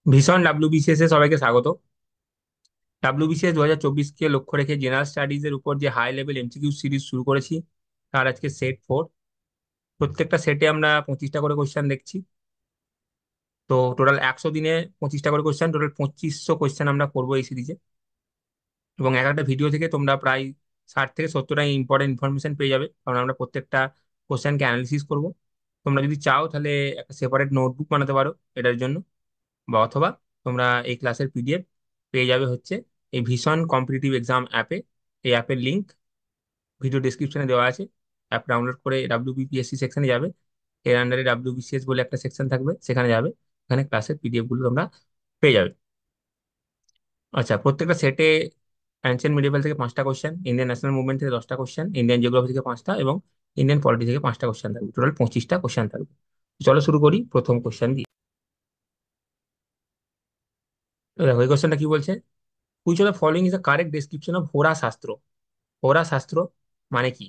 ভীষণ ডাব্লিউবিসিএস এ সবাইকে স্বাগত। ডাব্লিউবিসিএস 2024 কে লক্ষ্য রেখে জেনারেল স্টাডিজ এর উপর যে হাই লেভেল এমসিকিউ সিরিজ শুরু করেছি, তার আজকে সেট 4। প্রত্যেকটা সেটে আমরা 25টা করে কোশ্চেন দেখছি। তো টোটাল 100 দিনে 25টা করে কোশ্চেন, টোটাল 2500 কোশ্চেন আমরা করবো এই সিরিজে। এবং এক একটা ভিডিও থেকে তোমরা প্রায় 60 থেকে 70টা ইম্পর্টেন্ট ইনফরমেশন পেয়ে যাবে, কারণ আমরা প্রত্যেকটা কোশ্চেনকে অ্যানালিসিস করবো। তোমরা যদি চাও তাহলে একটা সেপারেট নোটবুক বানাতে পারো এটার জন্য, বা অথবা তোমরা এই ক্লাসের পিডিএফ পেয়ে যাবে হচ্ছে এই ভীষণ কম্পিটিটিভ এক্সাম অ্যাপে। এই অ্যাপের লিংক ভিডিও ডিসক্রিপশনে দেওয়া আছে। অ্যাপ ডাউনলোড করে ডাব্লিউবিপিএসসি সেকশনে যাবে, এর আন্ডারে ডাব্লিউবিসিএস বলে একটা সেকশন থাকবে, সেখানে যাবে। এখানে ক্লাসের পিডিএফ গুলো তোমরা পেয়ে যাবে। আচ্ছা, প্রত্যেকটা সেটে অ্যানসিয়েন্ট মিডিয়েভেল থেকে 5টা কোশ্চেন, ইন্ডিয়ান ন্যাশনাল মুভমেন্ট থেকে 10টা কোশ্চেন, ইন্ডিয়ান জিওগ্রাফি থেকে 5টা এবং ইন্ডিয়ান পলিটি থেকে 5টা কোশ্চেন থাকবে। টোটাল 25টা কোশ্চেন থাকবে। চলো শুরু করি প্রথম কোশ্চেন দিয়ে। তো দেখো এই কোশ্চেনটা কি বলছে, which of the following is the correct description of Hora Shastra. Hora শাস্ত্র মানে কি?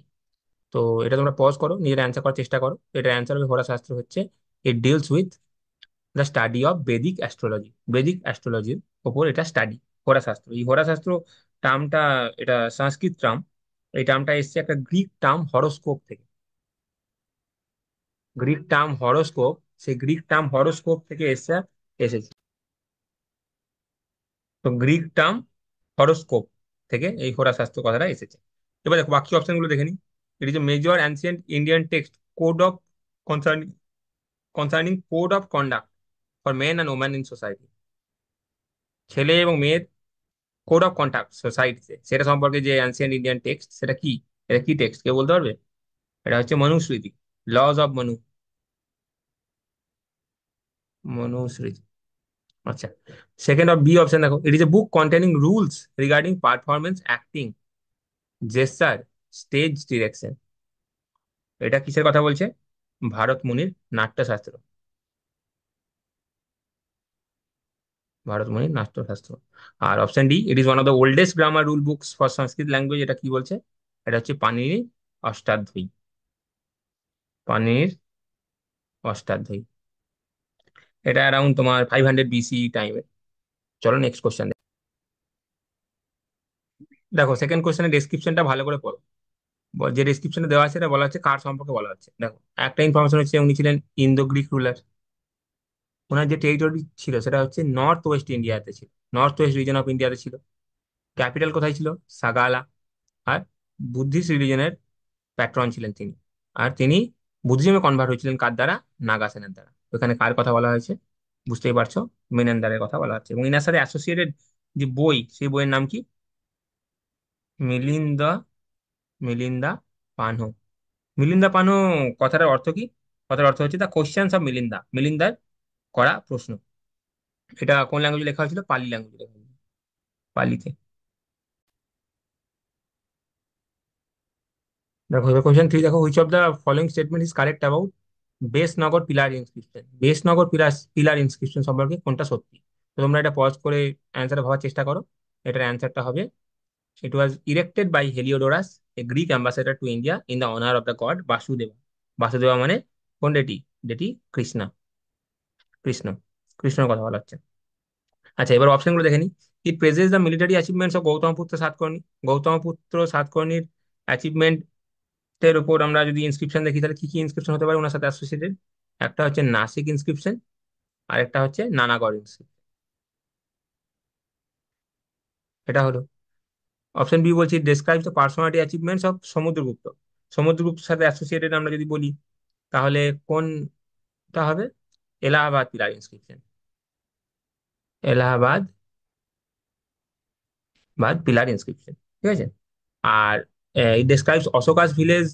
তো এটা তোমরা পজ করো, নিজের অ্যান্সার করার চেষ্টা করো। এটার অ্যান্সার হবে, হোরা শাস্ত্র হচ্ছে it deals with the study of Vedic astrology. Vedic অ্যাস্ট্রোলজির ওপর এটা স্টাডি। হোরা শাস্ত্র, এই হোরা শাস্ত্র টার্মটা, এটা সংস্কৃত টার্ম। এই টার্মটা এসছে একটা গ্রিক টার্ম হরোস্কোপ থেকে। গ্রিক টার্ম হরোস্কোপ, সেই গ্রিক টার্ম হরোস্কোপ থেকে এসেছে। তো গ্রিক টার্ম হরোস্কোপ থেকে এই হোরা শাস্ত্র কথাটা এসেছে। এবার দেখো বাকি অপশন গুলো দেখে নিই। ইট is a major ancient Indian text code of concerning code of conduct for men and women in society. ছেলে এবং মেয়ের কোড অফ কন্ডাক্ট সোসাইটিতে, সেটা সম্পর্কে যে অ্যান্সিয়েন্ট ইন্ডিয়ান টেক্সট, সেটা কি? এটা কি টেক্সট, কেউ বলতে পারবে? এটা হচ্ছে মনুস্মৃতি, লজ অফ মনুস্মৃতি। আচ্ছা, সেকেন্ড অফ বি অপশন দেখো, it is a book containing rules regarding performance, acting, gesture, stage direction. এটা কিসের কথা বলছে? ভারত মুনির নাট্যশাস্ত্র। ভারত মুনির নাট্যশাস্ত্র। আর option D, it is one of the oldest grammar rule books for Sanskrit language. এটা কি বলছে? এটা হচ্ছে পানিনি অষ্টাধ্যায়ী। পানির অষ্টাধ্যায়ী। এটা অ্যারাউন্ড তোমার 500 BC টাইমে। চলো নেক্সট কোশ্চেন। দেখো সেকেন্ড কোশ্চেনের ডেসক্রিপশনটা ভালো করে পড়ো। যে ডেসক্রিপশনে দেওয়া আছে, এটা বলা হচ্ছে কার সম্পর্কে বলা হচ্ছে। দেখো একটা ইনফরমেশন হচ্ছে উনি ছিলেন ইন্দো গ্রিক রুলার। ওনার যে টেরিটরি ছিল সেটা হচ্ছে নর্থ ওয়েস্ট ইন্ডিয়াতে ছিল, নর্থ ওয়েস্ট রিজন অফ ইন্ডিয়াতে ছিল। ক্যাপিটাল কোথায় ছিল? সাগালা। আর বুদ্ধিস্ট রিলিজনের প্যাট্রন ছিলেন তিনি। আর তিনি বুদ্ধিজমে কনভার্ট হয়েছিলেন কার দ্বারা? নাগাসেনের দ্বারা। তো এখানে কার কথা বলা হয়েছে? বুঝতেই পারছো, মেনেন্দারের কথা বলা হচ্ছে। এবং ইনার সাথে অ্যাসোসিয়েটেড যে বই, সেই বইয়ের নাম কি? মিলিন্দা, মিলিন্দা পানহো। মিলিন্দা পানহো কথাটার অর্থ কি? কথার অর্থ হচ্ছে দ্য কোশ্চেন্স অফ মিলিন্দা, মিলিন্দার করা প্রশ্ন। এটা কোন ল্যাঙ্গুয়েজে লেখা হয়েছিল? পালি ল্যাঙ্গুয়েজে লেখা হয়েছিল, পালিতে। দেখো এবার কোশ্চেন 3 দেখো, which of the following statement is correct about Besnagar pillar inscription. Besnagar pillar pillar inscription সম্পর্কে কোনটা সত্যি? তো তোমরা এটা পজ করে অ্যান্সার ভাবার চেষ্টা করো। এটার অ্যান্সারটা হবে, it was erected by Heliodorus, a Greek ambassador to India in the honour of the god Vasudeva. Vasudeva মানে কোন ডেটি? ডেটি কৃষ্ণা। কৃষ্ণ, কৃষ্ণর কথা বলা হচ্ছে। আচ্ছা, এবার অপশনগুলো দেখে নি। It praises the military achievements of Gautamiputra Satakarni. Gautamiputra সাতকর্ণীর অ্যাচিভমেন্টের উপর আমরা যদি ইনস্ক্রিপশন দেখি, তাহলে কি কি ইনস্ক্রিপশন হতে পারে ওনার সাথে অ্যাসোসিয়েটেড? একটা হচ্ছে নাসিক ইনস্ক্রিপশন, আর একটা হচ্ছে নানাগড় ইনস্ক্রিপশন। এটা হলো অপশন বি। বলছি describes the personality achievements of Samudragupta. সমুদ্রগুপ্তের সাথে অ্যাসোসিয়েটেড আমরা যদি বলি, তাহলে কোনটা হবে? Allahabad pillar inscription. Allahabad pillar inscription, ঠিক আছে। আর it describes Ashoka's village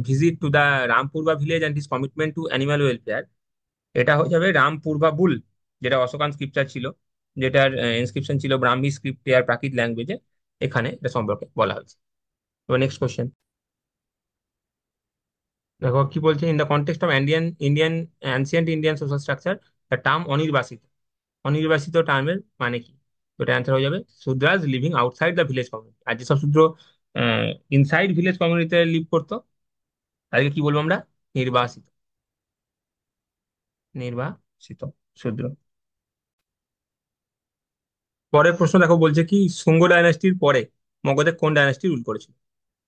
visit to the Rampurva village and his commitment to animal welfare. এটা হয়ে যাবে রামপুরবা বুল, যেটা অশোকান স্ক্রিপ্টার ছিল, যেটার ইনস্ক্রিপশন ছিল ব্রাহ্মী স্ক্রিপ্টে আর প্রাকৃত ল্যাঙ্গুয়েজে। এখানে এটা সম্পর্কে বলা হয়েছে। এবার নেক্সট কোশ্চেন দেখো কি বলছে, in the context of Indian Indian ancient Indian social structure, the term অনির্বাসিত। অনির্বাসিত টার্মের মানে কি? তো এটা অ্যান্সার হয়ে যাবে Shudras living outside the village community. আর যেসব শূদ্র ইনসাইড ভিলেজ কমিউনিটিতে লিভ করতো, তাদেরকে কি বলবো আমরা? নির্বাসিত। নির্বাসিত শূদ্র। পরের প্রশ্ন দেখো, বলছে কি শুঙ্গ ডাইনাস্টির পরে মগধে কোন ডাইনাস্টি রুল করেছিল?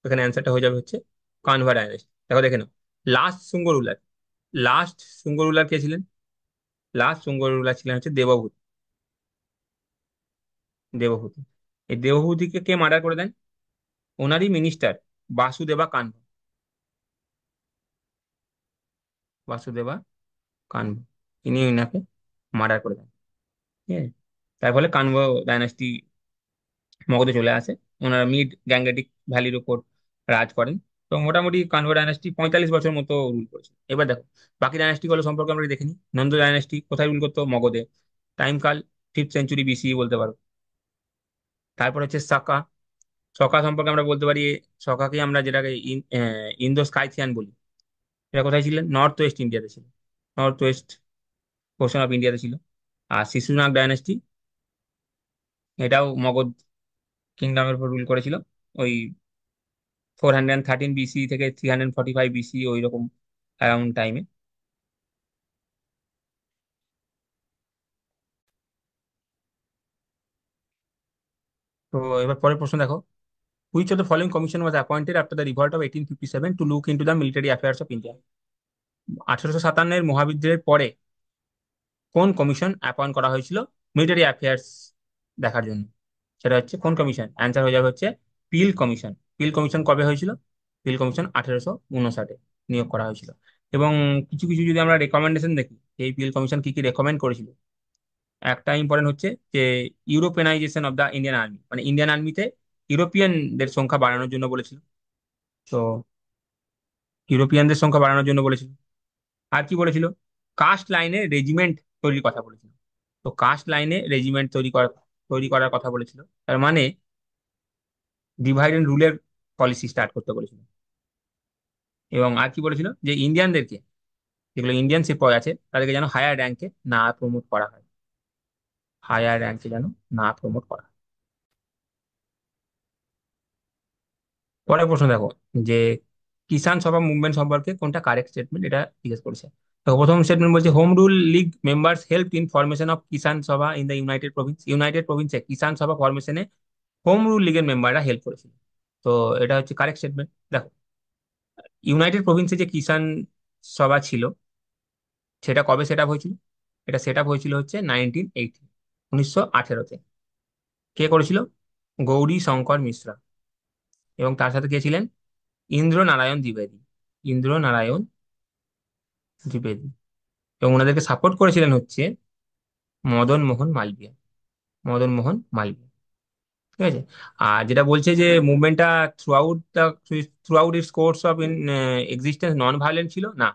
এখানে অ্যান্সারটা হয়ে যাবে হচ্ছে কানভা ডাইনাস্টি। দেখো দেখে নাও। Last Shunga ruler, last Shunga ruler কে ছিলেন? লাস্ট শুঙ্গ রুলার ছিলেন হচ্ছে দেবভূতি। দেবভূতি। এই দেবভূতিকে কে মার্ডার করে দেন? ওনারই মিনিস্টার বাসুদেবা কানভা। বাসুদেবা কানভা, ইনি ওনাকে মার্ডার করে দেন। ঠিক আছে। তার ফলে কানভা ডাইনাস্টি মগধে চলে আসে। ওনারা মিড গ্যাংগেটিক ভ্যালির উপর রাজ করেন। তো মোটামুটি কানভা ডাইনাস্টি 45 বছর মতো রুল করেছে। এবার দেখো বাকি ডাইনাস্টি গুলো সম্পর্কে আমরা দেখে নিই। নন্দ ডাইনাস্টি কোথায় রুল করতো? মগধে। টাইম কাল 5th সেঞ্চুরি বিসি বলতে পারো। তারপর হচ্ছে সাকা। সকা সম্পর্কে আমরা বলতে পারি, সকাকে আমরা যেটাকে ইন্দো স্কাইথিয়ান বলি। এটা কোথায় ছিলেন? নর্থ ওয়েস্ট ইন্ডিয়াতে ছিল। নর্থ ওয়েস্ট পোর্শন অফ ইন্ডিয়াতে ছিল। আর শিশুনাগ ডাইনাস্টি, এটাও মগধ কিংডমের উপর রুল করেছিল। ওই 413 বিসি থেকে 345 বিসি, ওই রকম অ্যারাউন্ড টাইমে। তো এবার পরের প্রশ্ন দেখো, which of the following commission was appointed after the revolt of 1857 to look into the military affairs of India? 1857-এর মহাবিদ্রোহের পরে কোন কমিশন অ্যাপয়েন্ট করা হয়েছিল মিলিটারি অ্যাফেয়ার্স দেখার জন্য? সেটা হচ্ছে কোন কমিশন? অ্যান্সার হয়ে যাবে হচ্ছে পিল কমিশন। পিল কমিশন কবে হয়েছিল? পিল কমিশন 1859-এ নিয়োগ করা হয়েছিল। এবং কিছু কিছু যদি আমরা রেকমেন্ডেশন দেখি, এই পিল কমিশন কি কি রেকমেন্ড করেছিল, একটা ইম্পর্টেন্ট হচ্ছে যে ইউরোপিয়ানাইজেশন অফ দ্য ইন্ডিয়ান আর্মি, মানে ইন্ডিয়ান আর্মিতে ইউরোপিয়ানদের সংখ্যা বাড়ানোর জন্য বলেছিল। তো ইউরোপিয়ানদের সংখ্যা বাড়ানোর জন্য বলেছিল। আর কি বলেছিল? কাস্ট লাইনে রেজিমেন্ট তৈরির কথা বলেছিল। তো কাস্ট লাইনে রেজিমেন্ট তৈরি করার কথা বলেছিল। তার মানে ডিভাইড অ্যান্ড রুলের পলিসি স্টার্ট করতে বলেছিল। এবং আর কি বলেছিল? যে ইন্ডিয়ানদেরকে, যেগুলো ইন্ডিয়ান সিপাই আছে, তাদেরকে যেন হায়ার র্যাঙ্কে না প্রমোট করা হয়। হায়ার র্যাঙ্কে যেন না প্রমোট করা হয়। পরের প্রশ্ন দেখো, যে কিষাণ সভা মুভমেন্ট সম্পর্কে কোনটা কারেক্ট স্টেটমেন্ট, এটা জিজ্ঞেস করেছে। দেখো প্রথম স্টেটমেন্ট বলছে home rule league members help in formation of Kisan Sabha in the United Province. United প্রভিন্সে কিষাণ সভা ফরমেশনে হোম রুল লিগের মেম্বাররা হেল্প করেছিল। তো এটা হচ্ছে কারেক্ট স্টেটমেন্ট। দেখো ইউনাইটেড প্রভিন্সে যে কিষাণ সভা ছিল, সেটা কবে সেট আপ হয়েছিল? এটা সেট আপ হয়েছিল হচ্ছে 1980, 1918-তে। কে করেছিল? গৌরী শঙ্কর মিশ্রা। এবং তার সাথে কে ছিলেন? ইন্দ্র নারায়ণ দ্বিবেদী। ইন্দ্র নারায়ণ দ্বিবেদী। এবং ওনাদেরকে সাপোর্ট করেছিলেন হচ্ছে মদন মোহন মালবিয়া। মদন মোহন মালবিয়া। ঠিক আছে। আর যেটা বলছে যে মুভমেন্টটা throughout its course of in existence non violent ছিল, না।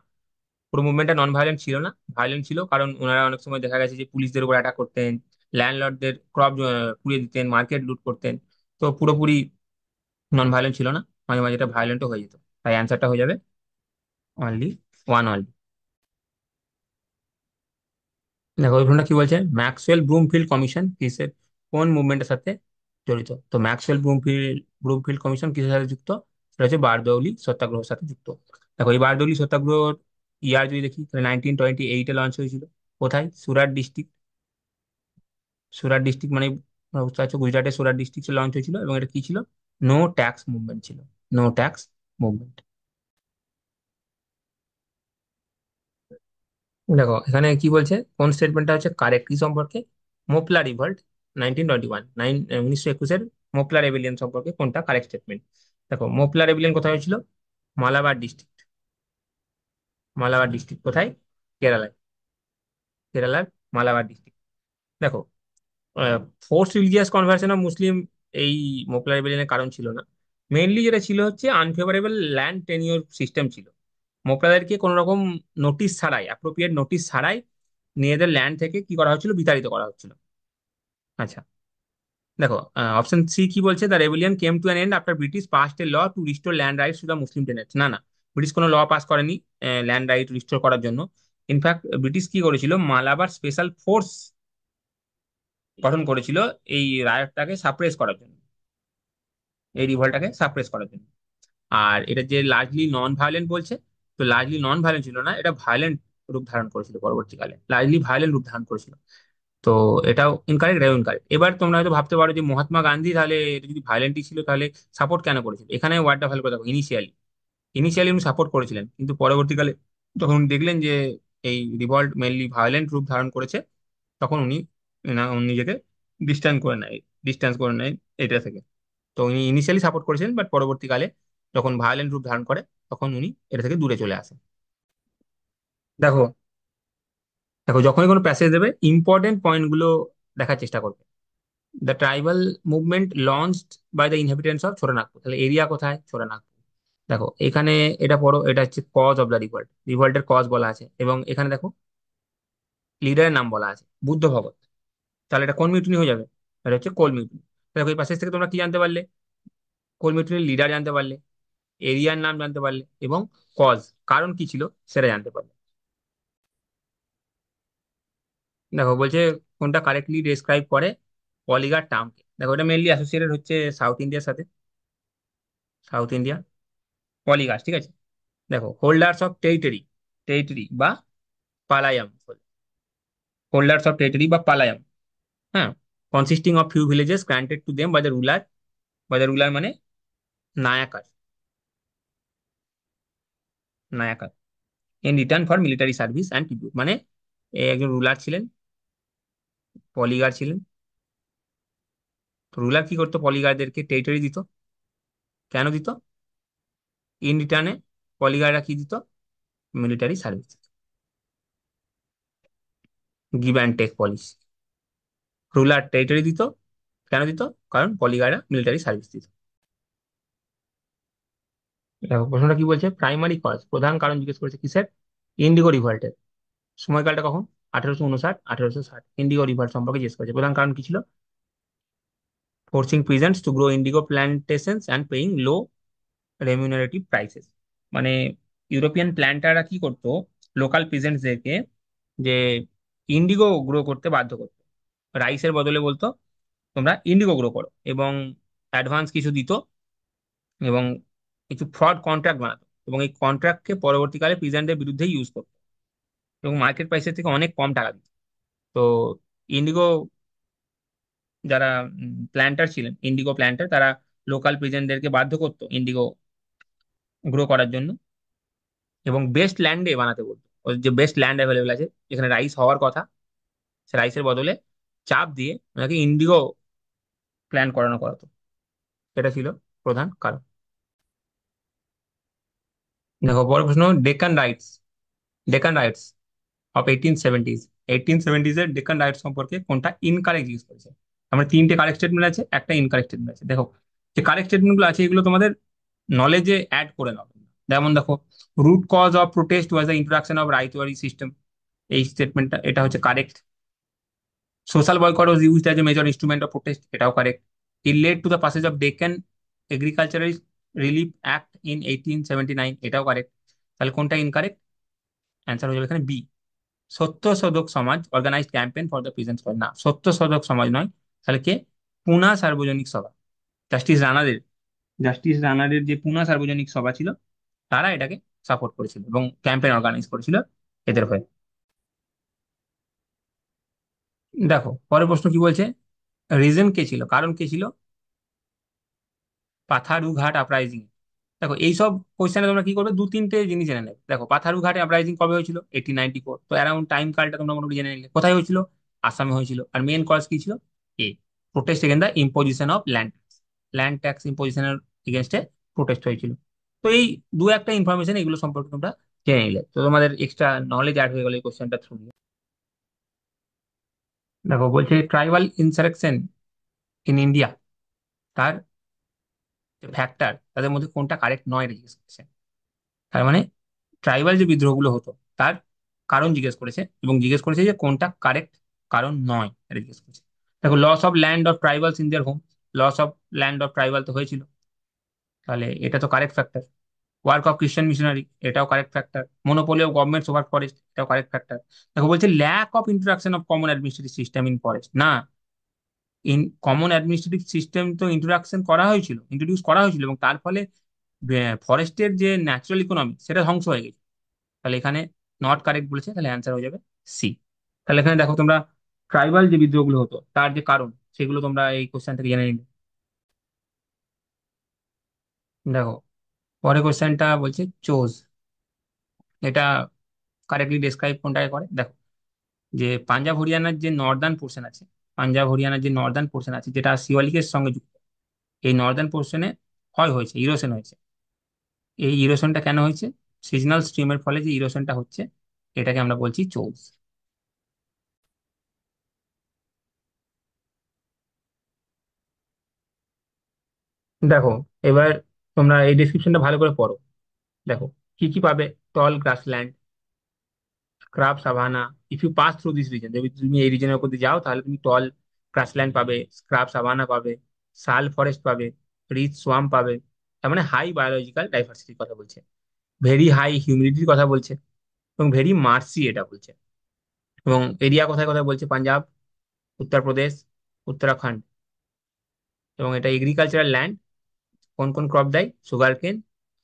পুরো মুভমেন্টটা নন ভায়োলেন্ট ছিল না, ভায়োলেন্ট ছিল। কারণ ওনারা অনেক সময় দেখা গেছে যে পুলিশদের উপর অ্যাটাক করতেন, ল্যান্ডলর্ডদের ক্রপ পুড়িয়ে দিতেন, মার্কেট লুট করতেন। তো পুরোপুরি নন ভায়োলেন্ট ছিল না, মাঝে মাঝে এটা ভায়োলেন্টও হয়ে যেত। তাই অ্যান্সারটা হয়ে যাবে অনলি ওয়ান অনলি। দেখো ওই প্রশ্নটা কি বলছে, ম্যাক্সওয়েল ব্রুমফিল্ড কমিশন কিসের, কোন মুভমেন্টের সাথে জড়িত? তো ম্যাক্সওয়েল ব্রুমফিল্ড ব্রুমফিল্ড কমিশন কিসের সাথে যুক্ত? সেটা হচ্ছে বারদৌলি সত্যাগ্রহের সাথে যুক্ত। দেখো এই বারদৌলি সত্যাগ্রহ ইয়ার যদি দেখি, তাহলে 1928-এ লঞ্চ হয়েছিল। কোথায়? সুরাট ডিস্ট্রিক্ট। সুরাট ডিস্ট্রিক্ট মানে বুঝতে পারছো, গুজরাটের সুরাট ডিস্ট্রিক্টে লঞ্চ হয়েছিল। এবং এটা কি ছিল? নো ট্যাক্স মুভমেন্ট ছিল। No tax movement. দেখো এখানে কি বলছে, কোন স্টেটমেন্টটা হচ্ছে কারেক্ট কি সম্পর্কে? মোপলা রিভল্ট 1921, 1921-এর মোপলা রেবেলিয়ন সম্পর্কে কোনটা কারেক্ট স্টেটমেন্ট? দেখো মোপলা রেবেলিয়ন কোথায় হয়েছিল? মালাবার ডিস্ট্রিক্ট। মালাবার ডিস্ট্রিক্ট কোথায়? কেরালায়। কেরালার মালাবার ডিস্ট্রিক্ট। দেখো force religious conversion of Muslim এই মোপলা রেবেলিয়নের কারণ ছিল না। মেইনলি যেটা ছিল হচ্ছে আনফেভারেবল ল্যান্ড টেনিওর সিস্টেম ছিল। মোপলাদেরকে কোনো রকম নোটিশ ছাড়াই, অ্যাপ্রোপ্রিয়েট নোটিশ ছাড়াই নিজেদের ল্যান্ড থেকে কি করা হচ্ছিল? বিতাড়িত করা হচ্ছিল। আচ্ছা। দেখো অপশন সি কি বলছে, the rebellion came to an end after British passed a law to restore land rights to the Muslim tenants. না না, ব্রিটিশ কোনো ল পাস করেনি ল্যান্ড রাইট রিস্টোর করার জন্য। ইনফ্যাক্ট ব্রিটিশ কি করেছিল, মালাবার স্পেশাল ফোর্স গঠন করেছিল এই রায়টটাকে সাপ্রেস করার জন্য, এই রিভল্টটাকে সাপ্রেস করার জন্য। আর এটা যে লার্জলি নন ভায়োলেন্ট বলছে, তো লার্জলি নন ভায়োলেন্ট ছিল না, এটা ভায়োলেন্ট রূপ ধারণ করেছিল পরবর্তীকালে, লার্জলি ভায়োলেন্ট রূপ ধারণ করেছিল। তো এটাও ইনকারেক্ট, এটাও ইনকারেক্ট। এবার তোমরা হয়তো ভাবতে পারো যে মহাত্মা গান্ধী তাহলে এটা যদি ভায়োলেন্টই ছিল তাহলে সাপোর্ট কেন করেছিল, এখানে ওয়ার্ডটা ভালো করে দেখো, ইনিশিয়ালি। ইনিশিয়ালি উনি সাপোর্ট করেছিলেন, কিন্তু পরবর্তীকালে যখন উনি দেখলেন যে এই রিভল্ট মেনলি ভায়োলেন্ট রূপ ধারণ করেছে, তখন উনি উনি নিজেকে ডিস্টেন্স করে নেয়, ডিস্টেন্স করে নেয় এটা থেকে। তো উনি ইনিশিয়ালি সাপোর্ট করেছিলেন, বাট পরবর্তীকালে যখন ভায়োলেন্ট রূপ ধারণ করে তখন উনি এটা থেকে দূরে চলে আসেন। দেখো, দেখো যখনই কোনো প্যাসেজ দেবে ইম্পর্টেন্ট পয়েন্টগুলো দেখার চেষ্টা করবে। The tribal movement launched by the inhabitants of Chhotanagpur, তাহলে এরিয়া কোথায়? ছোটনাগপুর। দেখো এখানে এটা পড়ো, এটা হচ্ছে কজ অফ দ্য রিভল্ট, রিভল্টের কজ বলা আছে, এবং এখানে দেখো লিডারের নাম বলা আছে, বুদ্ধ ভগত। তাহলে এটা কোন মিউটিনি হয়ে যাবে? এটা হচ্ছে কোল মিউটিনি। দেখো এই প্যাসেজ থেকে তোমরা কি জানতে পারলে? কোল মিউটিনির লিডার জানতে পারলে, এরিয়ার নাম জানতে পারলে, এবং কজ, কারণ কি ছিল সেটা জানতে পারলে। দেখো বলছে কোনটা কারেক্টলি ডেসক্রাইব করে পলিগার টার্মকে। দেখো এটা মেনলি অ্যাসোসিয়েটেড হচ্ছে সাউথ ইন্ডিয়ার সাথে, সাউথ ইন্ডিয়া পলিগার, ঠিক আছে। দেখো হোল্ডার্স অফ টেরিটরি, টেরিটরি বা পালায়াম, হোল্ডার্স অফ টেরিটরি বা পালায়াম, হ্যাঁ, consisting of few villages granted to them by the ruler মানে Nayakar, Nayakar in return for military service and tribute, মানে একজন রুলার ছিলেন, পলিগার ছিলেন। তো রুলার কি করতো? পলিগারদেরকে টেরিটরি দিত। কেন দিত? ইন রিটার্নে পলিগাররা কি দিত? Military service, give and take policy. Ruler territory দিত, কেন দিত? কারণ পলিগাররা মিলিটারি সার্ভিস দিত। দেখো প্রশ্নটা কি বলছে, প্রাইমারি কজ, প্রধান কারণ জিজ্ঞেস করেছে কিসের? ইন্ডিগো রিভল্টের। সময়কালটা কখন? 1859, 1860। ইন্ডিগো রিভল্ট সম্পর্কে জিজ্ঞেস করেছে, প্রধান কারণ কি ছিল? Forcing peasants to grow indigo plantations and paying low remunerative prices, মানে ইউরোপিয়ান প্ল্যান্টাররা কি করতো, লোকাল পিজেন্টসদেরকে যে ইন্ডিগো গ্রো করতে বাধ্য করতো। রাইসের বদলে বলতো তোমরা ইন্ডিগো গ্রো করো, এবং অ্যাডভান্স কিছু দিত, এবং কিছু ফ্রড কন্ট্রাক্ট বানাতো, এবং এই কন্ট্রাক্টকে পরবর্তীকালে পিজেন্টদের বিরুদ্ধে ইউজ করতো, এবং মার্কেট প্রাইসের থেকে অনেক কম টাকা দিত। তো ইন্ডিগো যারা প্ল্যান্টার ছিলেন, ইন্ডিগো প্ল্যান্টার, তারা লোকাল পিজেন্টদেরকে বাধ্য করতো ইন্ডিগো গ্রো করার জন্য, এবং বেস্ট ল্যান্ডে বানাতে বলতো। ওদের যে বেস্ট ল্যান্ড অ্যাভেলেবল আছে যেখানে রাইস হওয়ার কথা, সে রাইসের বদলে চাপ দিয়ে ওনাকে ইন্ডিগো প্ল্যান করানো করাতো। এটা ছিল প্রধান কারণ। দেখো বড় প্রশ্ন, Deccan rights, Deccan rights of 1870s, 1870s এর ডেকান রাইটস সম্পর্কে কোনটা ইনকারেক্ট জিজ্ঞেস করেছে। আমরা তিনটে কারেক্ট স্টেটমেন্ট আছে, একটা ইনকারেক্ট স্টেটমেন্ট আছে। দেখো যে কারেক্ট স্টেটমেন্ট গুলো আছে এগুলো তোমাদের নলেজে অ্যাড করে নাও। যেমন দেখো, root cause of protest was the introduction of Ryotwari system, এই স্টেটমেন্টটা এটা হচ্ছে correct. Social boycott was used as a major instrument of protest, এটাও correct. It led to the passage of Deccan agricultural relief act in 1879, এটাও correct. তাহলে কোনটা incorrect? Answer হয়ে যাবে এখানে B, Satya Shodhak Samaj organised campaign for the present cause, না সত্য শোধক সমাজ নয়। তাহলে কে? পুনা সার্বজনিক সভা, জাস্টিস রানাদের, জাস্টিস রানাদের যে পুনা সার্বজনিক সভা ছিল, তারা এটাকে সাপোর্ট করেছিল এবং ক্যাম্পেইন অর্গানাইজ করেছিল এদের হয়ে। দেখো পরের প্রশ্ন কি বলছে, রিজন কে ছিল, কারণ কে ছিল পাথারুঘাট আপরাইজিং? দেখো এইসব কোয়েশ্চেনে তোমরা কি করবে, দু তিনটে জিনিস জেনে নেবে। দেখো পাথারুঘাটে আপরাইজিং কবে হয়েছিল? 1894, তো অ্যারাউন্ড টাইম কালটা তোমরা মোটামুটি জেনে নিলে। কোথায় হয়েছিল? আসামে হয়েছিল। আর মেন কজ কি ছিল? A, protest against the imposition of land, land tax ইম্পোজিশনের এগেনস্টে প্রোটেস্ট হয়েছিল। তো এই দু একটা ইনফরমেশন এগুলো সম্পর্কে তোমরা জেনে নিলে, তো তোমাদের এক্সট্রা নলেজ অ্যাড হয়ে গেল এই কোশ্চেনটা থ্রু। দেখো বলছে ট্রাইবাল ইনসারেকশন ইন ইন্ডিয়া, তার যে ফ্যাক্টর তাদের মধ্যে কোনটা কারেক্ট নয় এটা জিজ্ঞেস করছে। তার মানে ট্রাইবাল যে বিদ্রোহগুলো হতো তার কারণ জিজ্ঞেস করেছে, এবং জিজ্ঞেস করেছে যে কোনটা কারেক্ট কারণ নয় এটা জিজ্ঞেস করেছে। দেখো loss of land of tribals in their home, loss of land of tribal তো হয়েছিল, তাহলে এটা তো correct factor. Work of Christian missionary, এটাও correct factor. Monopoly of governments over forest, এটাও কারেক্ট ফ্যাক্টর। দেখো বলছে lack of introduction of common administrative system in forest, না, ইন কমন অ্যাডমিনিস্ট্রেটিভ সিস্টেম তো ইন্ট্রোডাকশন করা হয়েছিল, ইন্ট্রোডিউস করা হয়েছিল, এবং তার ফলে ফরেস্টের যে ন্যাচারাল ইকোনমি সেটা ধ্বংস হয়ে গেছে। তাহলে এখানে নট কারেক্ট বলেছে, তাহলে অ্যান্সার হয়ে যাবে সি। তাহলে এখানে দেখো তোমরা ট্রাইবাল যে বিদ্রোহগুলো হতো তার যে কারণ, সেগুলো তোমরা এই কোশ্চেন থেকে জেনে নিলে। দেখো, পরের কোশ্চেনটা বলছে চোজ, এটা কারেক্টলি ডেসক্রাইব কোনটাকে করে দেখো। যে পাঞ্জাব হরিয়ানার যে নর্দার্ন পোর্শন আছে, পাঞ্জাব হরিয়ানার যে নর্দার্ন পোর্শন আছে যেটা শিওলিকের সঙ্গে যুক্ত, এই নর্দার্ন পোর্শনে ক্ষয় হয়েছে, ইরোশন হয়েছে। এই ইরোশনটা কেন হয়েছে? সিজনাল স্ট্রিমের ফলে যে ইরোশনটা হচ্ছে, এটাকে আমরা বলছি চোজ। দেখো, এবার তোমরা এই ডেসক্রিপশনটা ভালো করে পড়ো। দেখো কি কি পাবে: tall grassland, scrub savanna. If you pass through this region, যদি তুমি এই রিজনের উপর দিয়ে যাও তাহলে তুমি টল গ্রাসল্যান্ড পাবে, স্ক্রাব সাভানা পাবে, শাল ফরেস্ট পাবে, রিচ সোয়াম পাবে। তার মানে হাই বায়োলজিক্যাল ডাইভার্সিটির কথা বলছে, ভেরি হাই হিউমিডিটির কথা বলছে, এবং ভেরি মার্সি এটা বলছে। এবং এরিয়া কোথায় কোথায় বলছে: পাঞ্জাব, উত্তরপ্রদেশ, উত্তরাখণ্ড। এবং এটা এগ্রিকালচারাল ল্যান্ড। কোন কোন ক্রপ দেয়: সুগার কেন,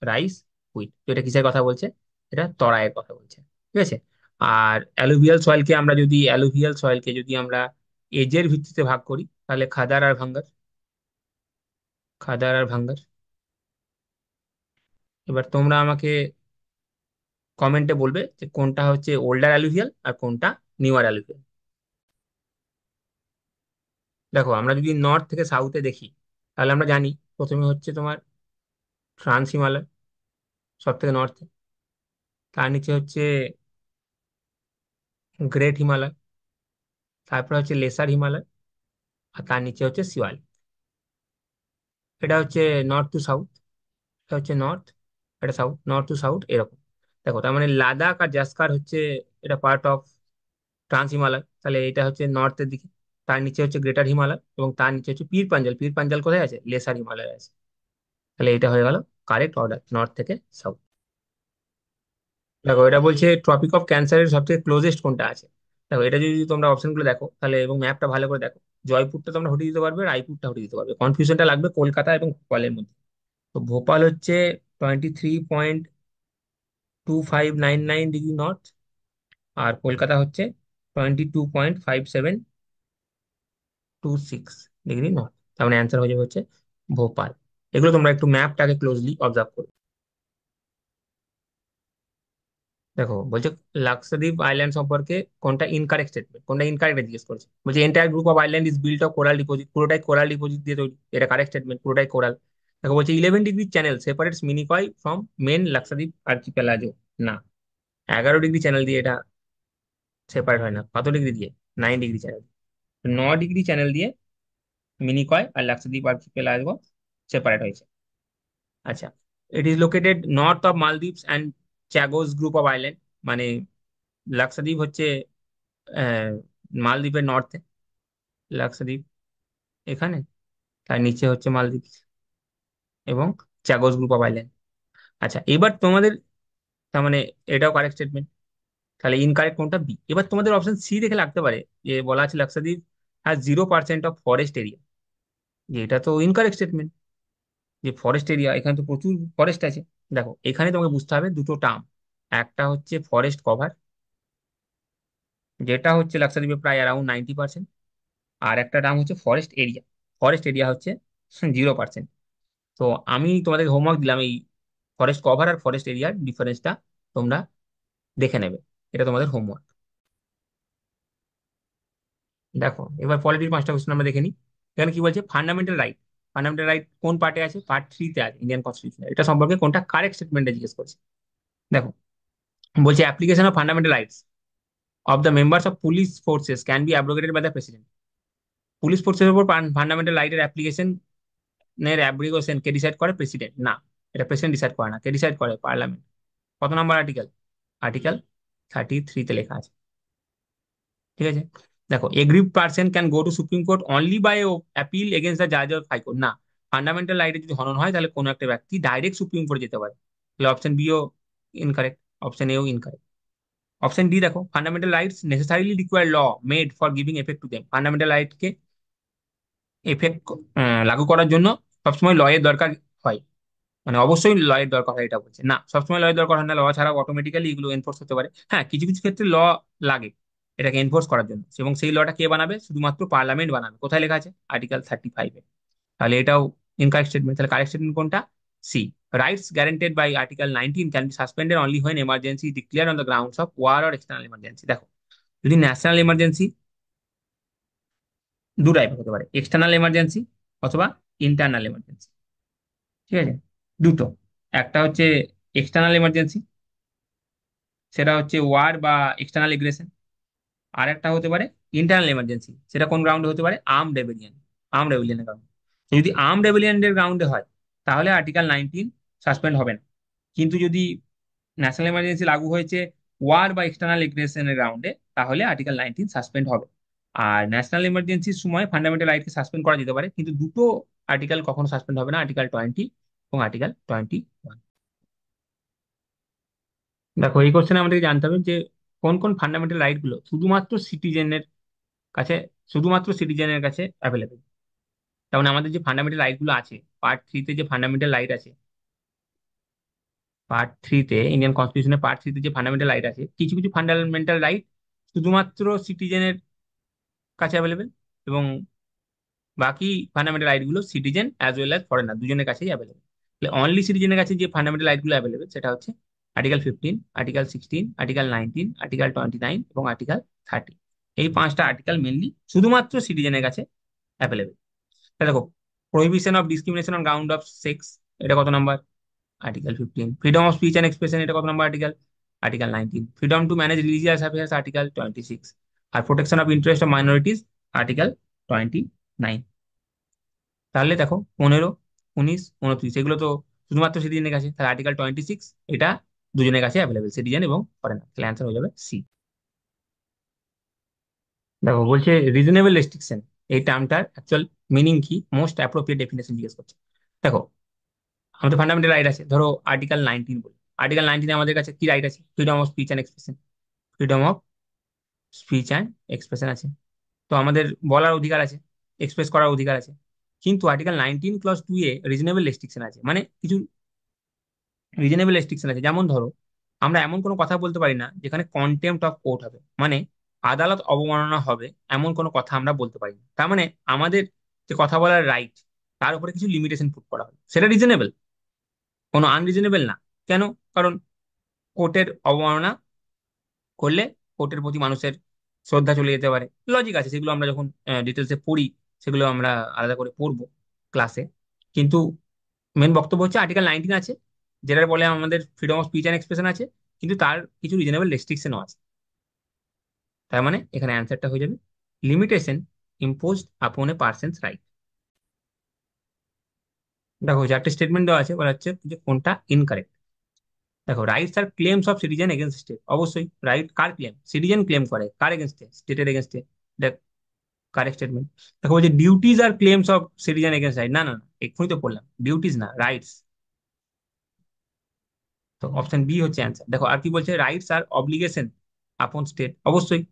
রাইস, হুইট। তো এটা কিসের কথা বলছে? এটা তরাইয়ের কথা বলছে। ঠিক আছে। আর অ্যালুভিয়াল সয়েলকে যদি আমরা এজের ভিত্তিতে ভাগ করি, তাহলে খাদার আর ভাঙ্গার, খাদার আর ভাঙ্গার। এবার তোমরা আমাকে কমেন্টে বলবে যে কোনটা হচ্ছে ওল্ডার অ্যালুভিয়াল আর কোনটা নিউয়ার অ্যালুভিয়াল। দেখো, আমরা যদি নর্থ থেকে সাউথে দেখি, তাহলে আমরা জানি প্রথমে হচ্ছে তোমার ট্রান্স হিমালয়, সব থেকে নর্থে। তার নিচে হচ্ছে গ্রেট হিমালয়, তারপর হচ্ছে লেসার হিমালয়, আর তার নিচে হচ্ছে সিওয়ালিক। এটা হচ্ছে নর্থ টু সাউথ, এটা হচ্ছে নর্থ, এটা সাউথ, নর্থ টু সাউথ এরকম। দেখো, তার মানে লাদাখ আর জাসকার হচ্ছে, এটা পার্ট অফ ট্রান্স হিমালয়, তাহলে এটা হচ্ছে নর্থের দিকে। তার নিচে হচ্ছে গ্রেটার হিমালয়, এবং তার নিচে হচ্ছে পীর পাঞ্জাল। পীর পাঞ্জাল কোথায় আছে? লেসার হিমালয় আছে। তাহলে এটা হয়ে গেল কারেক্ট অর্ডার, নর্থ থেকে সাউথ। দেখো, এটা বলছে ট্রপিক অফ ক্যান্সারের সবথেকে ক্লোজেস্ট কোনটা আছে। দেখো, এটা যদি তোমরা অপশনগুলো দেখো তাহলে, এবং ম্যাপটা ভালো করে দেখো, জয়পুরটা তোমরা হটিয়ে দিতে পারবে, রায়পুরটা হটিয়ে দিতে পারবে। কনফিউশনটা লাগবে কলকাতা এবং ভোপালের মধ্যে। তো ভোপাল হচ্ছে 23.2599 ডিগ্রি নর্থ, আর কলকাতা হচ্ছে 22.5726 ডিগ্রি নর্থ। তার মানে অ্যান্সার হয়ে যাবে হচ্ছে ভোপাল। এগুলো তোমরা একটু ম্যাপটাকে ক্লোজলি অবজার্ভ করো। দেখো বলছে লাক্ষাদ্বীপ আইল্যান্ড সম্পর্কে কোনটা ইনকারেক্ট স্টেটমেন্ট, কোনটা ইনকারেক্ট জিজ্ঞেস করছে। বলছে entire group of island is built of coral deposit, পুরোটাই কোরাল ডিপোজিট দিয়ে তৈরি। এটা কারেক্ট স্টেটমেন্ট, পুরোটাই কোরাল। দেখো বলছে 11 degree channel separates Minicoy from main Lakshadweep archipelago. না, 11 ডিগ্রি চ্যানেল দিয়ে এটা সেপারেট হয় না। কত ডিগ্রি দিয়ে? 9 ডিগ্রি চ্যানেল। 9 ডিগ্রি চ্যানেল দিয়ে মিনিকয় আর লাক্ষাদ্বীপ আর্চিপেলাগো সেপারেট হয়েছে। আচ্ছা, it is located north of Maldives and Chagos group of island. মানে লাক্ষাদ্বীপ হচ্ছে আহ, মালদ্বীপের নর্থে, লাক্ষাদ্বীপ এখানে, তার নিচে হচ্ছে মালদ্বীপ এবং চ্যাগোস গ্রুপ অফ আইল্যান্ড। আচ্ছা, এবার তোমাদের, তার মানে এটাও কারেক্ট স্টেটমেন্ট। তাহলে ইনকারেক্ট কোনটা? বি। এবার তোমাদের অপশন সি দেখে লাগতে পারে যে বলা আছে Lakshadweep has 0% of forest area, যে এটা তো ইনকারেক্ট স্টেটমেন্ট। যে ফরেস্ট এরিয়া, এখানে তো প্রচুর ফরেস্ট আছে। দেখো, এখানে তোমাকে বুঝতে হবে দুটো টার্ম। একটা হচ্ছে ফরেস্ট কভার, যেটা হচ্ছে লাক্ষাদ্বীপে প্রায় অ্যারাউন্ড 90%। আর একটা টার্ম হচ্ছে ফরেস্ট এরিয়া, ফরেস্ট এরিয়া হচ্ছে 0%। তো আমি তোমাদের হোমওয়ার্ক দিলাম, এই ফরেস্ট কভার আর ফরেস্ট এরিয়ার ডিফারেন্সটা তোমরা দেখে নেবে। এটা তোমাদের হোমওয়ার্ক। দেখো, এবার পলিটির 5টা কোশ্চেন আমরা দেখে নিই। এখানে কি বলছে? ফান্ডামেন্টাল রাইট, ফান্ডামেন্টাল রাইট কোন পার্টে আছে? পার্ট 3-তে আছে ইন্ডিয়ান কনস্টিটিউশন। এটা সম্পর্কে কোনটা কারেক্ট স্টেটমেন্টে জিজ্ঞেস করছে। দেখো, বলছে application of fundamental rights of the members of police forces can be abrogated by the president. Police ফোর্সের উপর ফান্ডামেন্টাল রাইটের অ্যাপ্লিকেশন এর অ্যাব্রিগেশন কে ডিসাইড করে? প্রেসিডেন্ট। না, এটা প্রেসিডেন্ট ডিসাইড করে না। কে ডিসাইড করে? পার্লামেন্ট। কত নাম্বার আর্টিকেল? আর্টিকেল 33-তে লেখা আছে। ঠিক আছে। দেখো, aggrieve person can go to supreme court only by appeal against the জাজ অফ হাইকোর্ট। না, ফান্ডামেন্টাল রাইটে যদি হনন হয় তাহলে কোনো একটা ব্যক্তি ডাইরেক্ট সুপ্রিম কোর্টে যেতে পারে। তাহলে অপশন বিও ইনকারেক্ট, অপশন এও ইনকারেক্ট। অপশন ডি দেখো, fundamental rights necessarily require law made for giving effect to them. Fundamental রাইটকে এফেক্ট লাগু করার জন্য সবসময় ল এর দরকার হয়। মানে অবশ্যই ল এর দরকার হয় এটা বলছে। না, সবসময় ল এর দরকার হয় না, ল ছাড়া অটোমেটিক্যালি এগুলো এনফোর্স হতে পারে। হ্যাঁ, কিছু কিছু ক্ষেত্রে ল লাগে। এটাকে এনফোর্স করার জন্য, এবং সেই লটা কে বানাবে? শুধুমাত্র পার্লামেন্ট বানাবে। কোথায় লেখা আছে? আর্টিকেল 35-এ। তাহলে এটাও ইনকারেক্ট স্টেটমেন্ট। তাহলে কারেক্ট স্টেটমেন্ট কোনটা? C. Rights guaranteed by article 19 can be suspended only when emergency declare on the grounds of war or external emergency. দেখো, যদি ন্যাশনাল এমার্জেন্সি, দু টাইপের হতে পারে, এক্সটার্নাল এমার্জেন্সি অথবা ইন্টারনাল এমার্জেন্সি। ঠিক আছে, দুটো। একটা হচ্ছে এক্সটার্নাল এমার্জেন্সি, সেটা হচ্ছে ওয়ার বা এক্সটার্নাল এগ্রেশন। আর একটা হতে পারে ইন্টারনাল এমার্জেন্সি, সেটা কোন গ্রাউন্ডে হতে পারে? আর্ম রেবেলিয়নের গ্রাউন্ডে। যদি আর্ম রেবেলিয়নের গ্রাউন্ডে হয়, তাহলে আর্টিকেল 19 সাসপেন্ড হবে না। কিন্তু যদি ন্যাশনাল এমার্জেন্সি লাগু হয়েছে ওয়ার বা এক্সটার্নাল এগ্রেশনের গ্রাউন্ডে, তাহলে আর্টিকেল 19 সাসপেন্ড হবে। আর ন্যাশনাল এমার্জেন্সির সময় ফান্ডামেন্টাল রাইটকে সাসপেন্ড করা যেতে পারে, কিন্তু দুটো আর্টিকেল কখনো সাসপেন্ড হবে না, আর্টিকেল 20 এবং আর্টিকেল 21। দেখো, এই কোশ্চেনে আমাদেরকে জানতে হবে যে কোন কোন ফান্ডামেন্টাল রাইট গুলো কাছে শুধুমাত্র সিটিজেনের কাছে অ্যাভেলেবেল। তেমন আমাদের যে ফান্ডামেন্টাল রাইট গুলো আছে, পার্ট 3-তে যে ফান্ডামেন্টাল রাইট আছে, পার্ট 3-তে ইন্ডিয়ান কনস্টিটিউশনের পার্ট 3-তে যে ফান্ডামেন্টাল রাইট আছে, কিছু কিছু ফান্ডামেন্টাল রাইট শুধুমাত্র সিটিজেনের কাছে অ্যাভেলেবেল, এবং বাকি ফান্ডামেন্টাল রাইট গুলো citizen as well as foreigner দুজনের কাছেই অ্যাভেলেবেল। অনলি সিটিজেনের কাছে যে ফান্ডামেন্টাল রাইট গুলো অ্যাভেলেবেল, সেটা হচ্ছে আর্টিকেল 15, আর্টিকেল 16, আর্টিকেল 19, আর্টিকেল 29 এবং আর্টিকেল 30। এই পাঁচটা আর্টিকেল মেনলি শুধুমাত্র সিটিজেনের কাছে অ্যাভেলেবেল। দেখো, prohibition of discrimination on ground of sex, এটা কত number? Article 15। Freedom of speech and expression, এটা কত number article? Article 19। Freedom to manage religious affairs, article 26। আর protection of interest of minorities, article 29। তাহলে দেখো, 15, 19, 29 এগুলো তো শুধুমাত্র সিটিজেনের কাছে, তাহলে আর্টিকেল 26 এটা দুজনের কাছে অ্যাভেলেবেল, সিটিজেন এবং ফরেনার। তাহলে অ্যান্সার হয়ে যাবে সি। দেখো, বলছে রিজনেবল রেস্ট্রিকশন, এই টার্মটার অ্যাকচুয়াল মিনিং কি, মোস্ট অ্যাপ্রোপ্রিয়েট ডেফিনেশন জিজ্ঞেস করছে। দেখো, আমাদের ফান্ডামেন্টাল রাইট আছে, ধরো আর্টিকেল 19 বলি। আর্টিকেল 19-এ আমাদের কাছে কি রাইট আছে? Freedom of speech and expression. Freedom of speech and expression আছে, তো আমাদের বলার অধিকার আছে, এক্সপ্রেস করার অধিকার আছে। কিন্তু আর্টিকেল 19 ক্লজ 2-এ রিজনেবল রেস্ট্রিকশন আছে, মানে কিছু রিজনেবল রেস্ট্রিকশন আছে। যেমন ধরো, আমরা এমন কোনো কথা বলতে পারি না যেখানে কন্টেম্পট অফ কোর্ট হবে, মানে আদালত অবমাননা হবে, এমন কোনো কথা আমরা বলতে পারি না। তার মানে আমাদের যে কথা বলার রাইট, তার উপরে কিছু লিমিটেশন পুট করা হবে, সেটা রিজনেবল, কোনো আনরিজনেবল না। কেন? কারণ কোর্টের অবমাননা করলে কোর্টের প্রতি মানুষের শ্রদ্ধা চলে যেতে পারে, লজিক আছে, সেগুলো আমরা যখন ডিটেলসে পড়ি, সেগুলো আমরা আলাদা করে পড়বো ক্লাসে। কিন্তু মেন বক্তব্য হচ্ছে আর্টিকেল 19 আছে, যেটা বলে আমাদের freedom of speech and expression আছে, কিন্তু তার কিছু রিজনেবল রেস্ট্রিকশনও আছে। তার মানে এখানে অ্যান্সারটা হয়ে যাবে লিমিটেশন ইম্পোজড আপন এ পার্সনস রাইট। দেখো, চারটে স্টেটমেন্ট দেওয়া আছে, বলা হচ্ছে যে কোনটা ইনকারেক্ট। দেখো, রাইটস আর claims of citizen against state, অবশ্যই রাইট কার ক্লেম? সিটিজেন ক্লেম করে, কার এগেনস্টে? স্টেটের এগেনস্টে। দেখ, কারেক্ট স্টেটমেন্ট। দেখো, বলছে ডিউটিজ আর claims of citizen against right, না না না, এক্ষুনি তো বললাম ডিউটিজ না, রাইটস। তো অপশন বি হচ্ছে অ্যান্সার। দেখো, আর কি বলছে? রাইটস আর অব্লিগেশন আপন স্টেট, অবশ্যই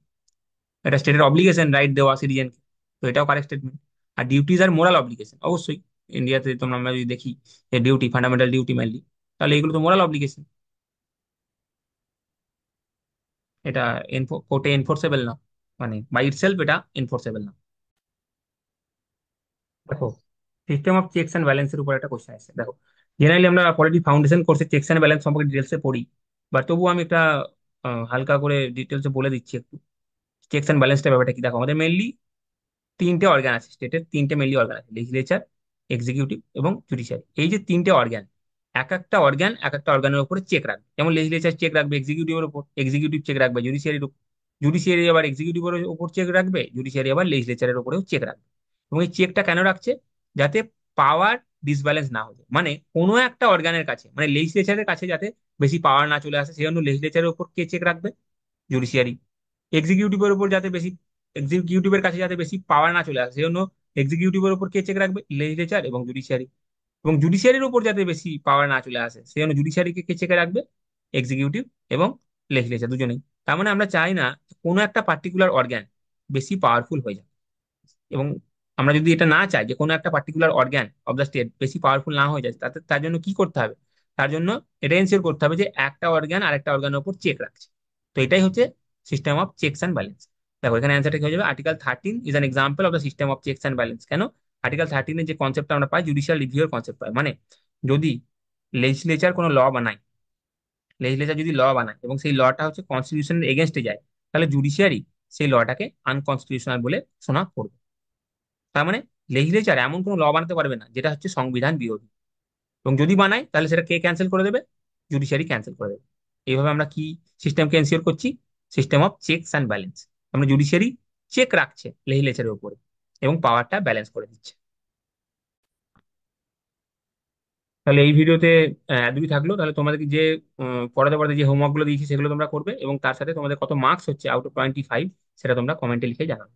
এটা স্টেটের অব্লিগেশন রাইট দেওয়া সিটিজেনকে, তো এটাও কারেক্ট স্টেটমেন্ট। আর ডিউটিজ আর মোরাল অব্লিগেশন, অবশ্যই ইন্ডিয়াতে তোমরা আমরা যদি দেখি যে ডিউটি, ফান্ডামেন্টাল ডিউটি মেনলি, তাহলে এগুলো তো মোরাল অব্লিগেশন, এটা কোর্টে এনফোর্সেবল না, মানে বাই ইটসেলফ এটা এনফোর্সেবল না। দেখো, সিস্টেম অফ চেকস অ্যান্ড ব্যালেন্সের উপর একটা কোশ্চেন আছে। দেখো, জেনারেলি আমরা পলিটি ফাউন্ডেশন কোর্সে চেকস অ্যান্ড ব্যালেন্স সম্পর্কে ডিটেলসে পড়ি, বাট তবুও আমি একটা হালকা করে ডিটেলসে বলে দিচ্ছি একটু। চেকস অ্যান্ড ব্যালেন্সটা ব্যাপারটা কি? দেখো, আমাদের মেনলি তিনটে অর্গান আছে, স্টেটের তিনটে মেনলি অর্গান আছে, লেজিসলেচার, এক্সিকিউটিভ এবং জুডিশিয়ারি। এই যে তিনটে অর্গান, এক একটা অর্গানের উপরে চেক রাখবে। যেমন লেজিসলেচার চেক রাখবে এক্সিকিউটিভের উপর, এক্সিকিউটিভ চেক রাখবে জুডিশিয়ারির উপর, জুডিশিয়ারি আবার এক্সিকিউটিভের উপর চেক রাখবে, জুডিশিয়ারি আবার লেজিসলেচারের উপরেও চেক রাখবে। এবং এই চেকটা কেন রাখছে? যাতে পাওয়ার ডিসব্যালেন্স না হয়ে যায়। মানে কোনো একটা অর্গানের কাছে, মানে লেজিসলেচারের কাছে যাতে বেশি পাওয়ার না চলে আসে, সেই জন্য লেজিসলেচারের উপর কে চেক রাখবে? জুডিশিয়ারি। এক্সিকিউটিভের উপর যাতে বেশি, এক্সিকিউটিভের কাছে যাতে বেশি পাওয়ার না চলে আসে, সেজন্য এক্সিকিউটিভের উপর কে চেক রাখবে? লেজিসলেচার এবং জুডিশিয়ারি। এবং জুডিশিয়ারির উপর যাতে বেশি পাওয়ার না চলে আসে, সেজন্য জুডিশিয়ারিকে কে চেকে রাখবে? এক্সিকিউটিভ এবং লেজিসলেচার দুজনেই। তার মানে আমরা চাই না কোনো একটা পার্টিকুলার অর্গ্যান বেশি পাওয়ারফুল হয়ে যায়। এবং আমরা যদি এটা না চাই যে কোনো একটা particular organ of the state বেশি পাওয়ারফুল না হয়ে যায়, তার জন্য কি করতে হবে? তার জন্য এটা এনশিওর করতে হবে যে একটা অর্গ্যান আরেকটা অর্গ্যানের উপর চেক রাখছে। তো এটাই হচ্ছে system of checks and balance. দেখো এখানে অ্যান্সারটা কি হয়ে যাবে, article 13 is an example of the system of checks and balance. কেন? আর্টিকেল 13 যে কনসেপ্টটা আমরা পাই, জুডিশিয়াল রিভিউর কনসেপ্ট পাই, মানে যদি লেজিসলেচার কোনো ল বানায়, লেজিসলেচার যদি ল বানায় এবং সেই লটা হচ্ছে কনস্টিটিউশনের এগেনস্টে যায়, তাহলে জুডিশিয়ারি সেই লটাকে আনকনস্টিটিউশনাল বলে শোনা পড়বে। তার মানে লেজিসলেচার এমন কোনো ল বানাতে পারবে না যেটা হচ্ছে সংবিধান বিরোধী, এবং যদি বানায় তাহলে সেটা কে ক্যান্সেল করে দেবে? জুডিশিয়ারি ক্যান্সেল করে দেবে। এইভাবে আমরা কি সিস্টেমকে এনশিওর করছি? System of checks and balance. আমরা জুডিশিয়ারি চেক রাখছে লেজিসলেচারের উপরে এবং পাওয়ারটা ব্যালেন্স করে দিচ্ছে। তাহলে এই ভিডিওতে এতটুকুই থাকলো। তাহলে তোমাদেরকে যে পড়াতে পড়াতে যে হোমওয়ার্ক গুলো দিয়েছি সেগুলো তোমরা করবে, এবং তার সাথে তোমাদের কত মার্কস হচ্ছে আউট অফ 25 সেটা তোমরা কমেন্টে লিখে জানাবে।